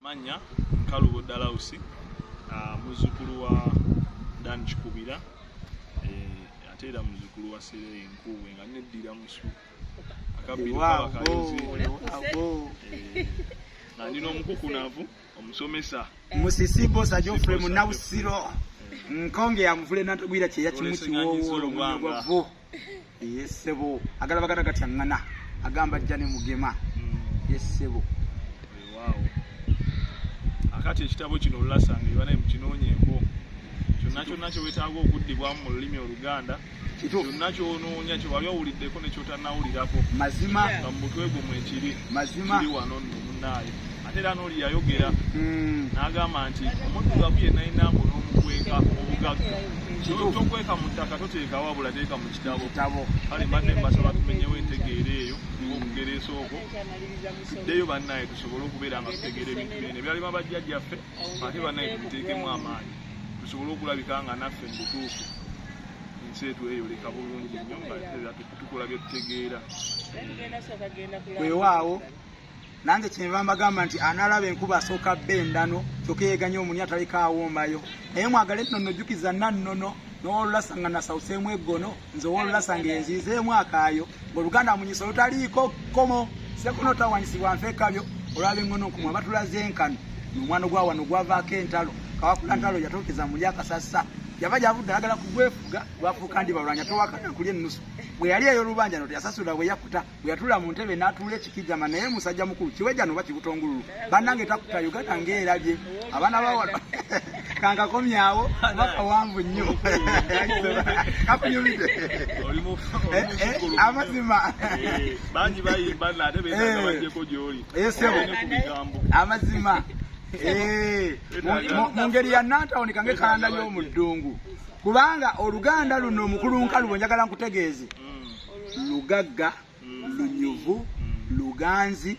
Manya Kalubo Dalausi muzukulu wa Dan Chikubira atera muzukulu wa Sere Nkuwe nga neddira musu akabira kayozi na ndino mukukunavu omusomesa Musisibo Sajofre Munawusiro Nkonge ya mvule natugwira kye yakimuti wowo mugwavu yesebo agala bagata gatyangana agamba jjane mugema yesebo wow akati ekitabo kino olulasanga ibana mukinoonyeeko kyonna kyo wetaaga okuddibwamu mu lulimi Oluganda kyonna kyonoonya kye wali owuliddeko ne kyotanawulirako mazima nga mu mutwe gwo mwekiri mazima kiri wano nno munnaayo ate era n'oli yayogera n'agamba nti omuddugavu yenna ayinamu n'omukweka obugagga tokweka mu ttaka toteeka wabula teeka mu kitabo kale mbadde mbasaba tumenyewo entegeera eyo okugereesa okwo tuddeyo bannaye tusobole okubeera nga tutegeera ebintu byene byalima bajjajjaffe ate bannaye tubiteekemu amaanyi tusobole okulabika nga naffe mu butuufu ensi etu eyoleka bulungi nnyo nga tukola bye tutegeera weewaawo nange kyenva mbagamba nti analaba enkuba asooka bendano kyokeyeganya omuni ataleka awombayo naye mwagale nno nojjukiza nannono n'olulasanga nasawuseemu eggono nze owolulasanga enziizeemu akaayo ng'Oluganda munyisa olutaliiko kkomo sekuno tawanyisibwa nfeekabyo olwaba engono nkumwe abatulaze enkano n'omwana ogwa wano gwavaako entalo kawakula ntalo yatokeza muli akasassa yava gyavudde ayagala kugwefuga lwafuuka ndi balwanya towakana kulya ennusu bwe yali eyo olubanja no teyasasula bwe yakuta bwe yatula mu ntebe n'atuula ekikijama naye musajja mukulu kiwejja no bakibutongululu bannange takuta Uganda ng'erabye abaana bawala kankakomyawo bakawanvu nnyo kakunyumide amazima bangi bayimba nate beetaaga bajjeko gy'oli amazima mu ngeri ya Nantawuni kange kalanda y'omu ddungu kubanga Oluganda luno omukulunkalu bwe njagala nkutegeeze lugagga lunyuvu luganzi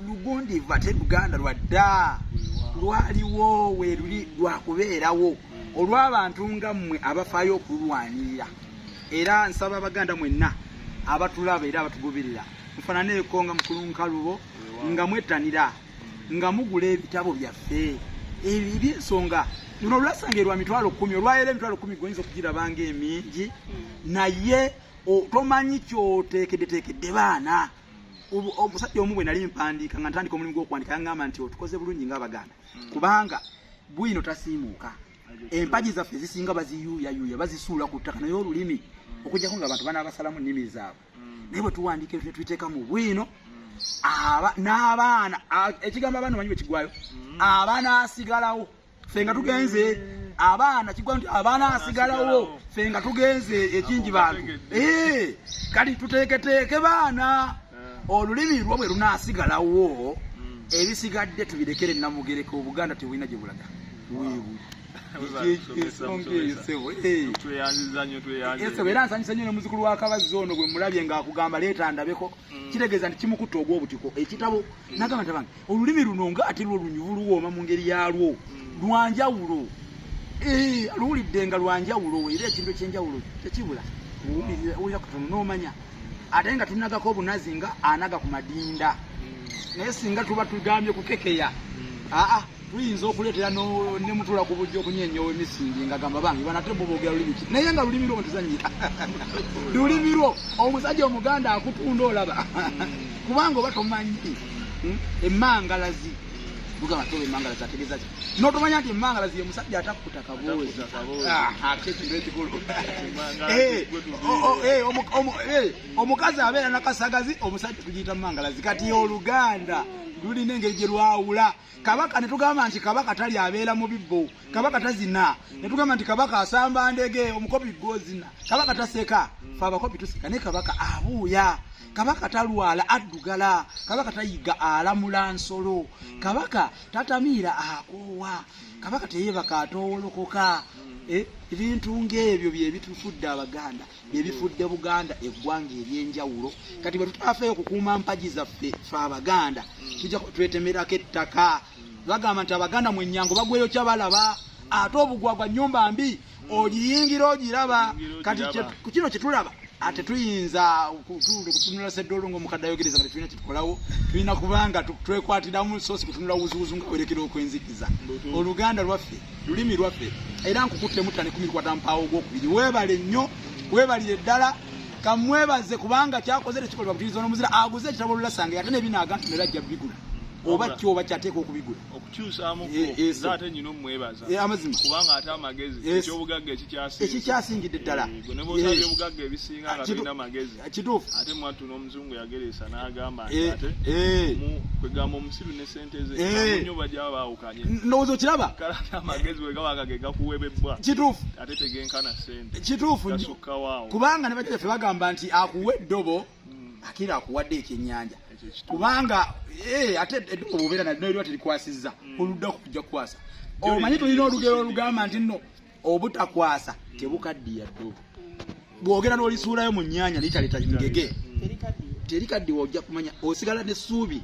lugundivu ate Luganda lwadda lwaliwo we luli lwakubeerawo olw'abantu nga mmwe abafaayo okululwanirira era nsaba Abaganda mwenna abatulaba era abatugubirira mufaananeeko nga mukulunkalubo nga mwettanira nga mugula ebitabo byaffe eby'ensonga luno olulasanga erwa mitwalo 10 olwayera emitwalo 10 goyinza okugirabanga emingi naye tomanyi kyoteekeddeteekedde baana omusajja omu bwe nali mpandiika nga ntandika omulimu gw'okuwandika yaŋŋamba nti otukoze bulungi ng'Abaganda kubanga bwino tasiimuuka empagi zaffe zisinga baziyuuyayuuya bazisuula ku ttaka naye olulimi okujjako nga abantu banaabasalamu nnimi zaabwe naye bwe tuwandiika ebyo tubiteeka mu bwino n'abaana ekigambo abaana manyi bwe kigwayo abaana asigalawo ffe nga tugenze abaana kigwayo nti abaana asigalawo ffe nga tugenze ekingi bantu kati tuteeketeeke baana olulimi lwo bwe lunaasigalawo ebisigadde tubirekere Namugereka Obuganda tebulina gye bulaga era nsanyusa nnyo ne muzukulu wa Kabazzi ono bwe mulabye ng'akugamba leeta ndabeko kitegeeza nti kimukutta ogw'obutiko ekitabo nagamba nti abange olulimi luno nga ate lwo lunyuvu luwooma mu ngeri yalwo lwanjawulo luwulidde nga lwanjawulo era ekintu ekyenjawulo tekibula owulira kutono n'omanya ate nga tulinagako obunazi nga anaga ku madinda naye singa tuba tugambye kukekeya tuyinza okuleetera ne mutula ku bujja okunyeenyowa emisingi nga gamba bange banate bo boogera lulimi ki naye nga lulimi lwo mutuzanyira lulimi lwo omusajja Omuganda akutunda olaba kubanga oba tomanyi emmangalazi lugamba toba emmangalazi ategeeza ki n'otomanya nti emmangalazi ye musajja atakkuta kaboozi ekintu ekikulu omukazi abeera nakasagazi omusajja tugiyita mmangalazi kati Oluganda lulina engeri gye lwawula kabaka ne tugamba nti kabaka tali abeera mu bibbo kabaka tazina ne tugamba nti kabaka asamba ndege omukopi gwozina kabaka taseka fe abakopi tuseka naye kabaka abuuya kabaka talwala addugala kabaka tayiga alamula nsolo kabaka tatamiira akoowa kabaka teyeebaka atoowolokoka ebintu ng'ebyo bye bitufudde Abaganda bye bifudde Buganda eggwanga ery'enjawulo kati bwe tutafeeyo okukuuma mpagi zaffe fe Abaganda tujja twetemerako ettaka bagamba nti Abaganda mu ennyango bagweyo kya balaba ate obugwagwa nnyumba mbi ogiyingira ogiraba kati ku kino kye tulaba ate tuyinza kutunula seddolo ng'omukadde ayogereza nga tulina kitukolawo tulina kubanga twekwatiramu sosi kutunula wuzuwuzu nga werekera okwenzikiza oluganda lwaffe lulimi lwaffe era nkukutte mutane kumikwata mpaawo ogwokubiri weebale nnyo weebalire ddala kamwebaze kubanga kyakoze tekikolebwa butiriza n'omuzira aguze ekitabo olulasange ate nebinaagantu nerajja bigula oba kyoba kyateeka okubigula okukyusaamu ate nyina omwebaza amazima kubanga ate amagezi ekyobugagga ekikyasingidde ddala nebosabye obugagga ebisinga nga birina amagezi kituufu ate mwattu n'omuzungu yageresa n'agamba nti ate kwegamba omusiru ne sente ze nyo bajja baawukanye ndowooza okiraba kale ate amagezi bwe gaba ge gakuwebebbwa kituufu ate tegenkana sente kituufu gasokkawaawo kubanga ne bajjaffe bagamba nti akuwa eddobo akira akuwadde ekyennyanja kubanga ate eddobo obeera nalyo terikwasizza oludda kujja kukwasa omanyi tulina olugero olugamba nti nno obutakwasa tebukaddiya ddobo bwogera n'olisuulayo mu nnyanja litaleta ngege terikaddiwa ojja kumanya osigala n'essuubi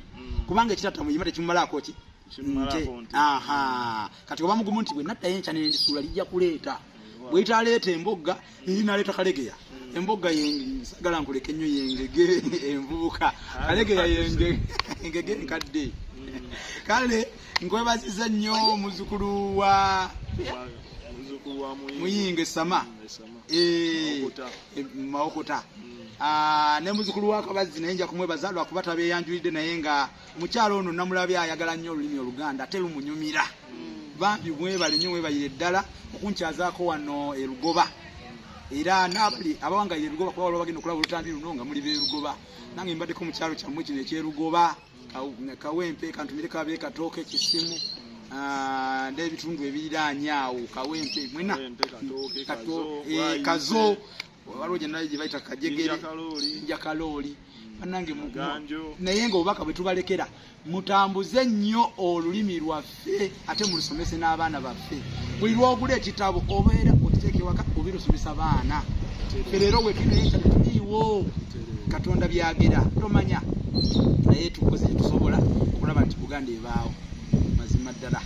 kubanga ekitatta muyima tekimumalaako ki nte kati oba mugumu nti bwe naddayo enkya nendisuula lijja kuleeta bwetaleeta embogga erinaleeta kalegeya embogga sagala nkuleke nnyo yengege envubuka kalegeya engege nkadde kale nkwebaziza nnyo muzukulu wa Muyinge Sama Mawokota ne muzukulu wa Kabazi naye nja kumwebaza lwakuba tabeeyanjulidde naye nga mukyalo ono namulabye ayagala nnyo olulimi Oluganda ate lumunyumira bambi mwebale nnyo mwebayire ddala okunkyazaako wano e Lugoba era nabali abawangayire Lugoba kuba waliwo bagenda okulaba olutambi luno nga muli beerugoba nange mbaddeko mu kyalo kyammwe kino ekyerugoba Kawempe kantumire kabe katooke kisimu n'ebitundu ebiriraanye awo Kawempe mwena kazo waliwo gye naye gye bayita Kajegere Njakalooli bannange naye ng'obubaka bwe tubalekera mutambuze nnyo olulimi lwaffe ate mulusomese n'abaana baffe buli lwogula ekitabo obeera okiteeka ewaka obeera osomesa baana ffe leero wetinaye tuliiwo Katonda byagera tomanya naye tukoze kye tusobola okulaba nti Buganda ebaawo mazima ddala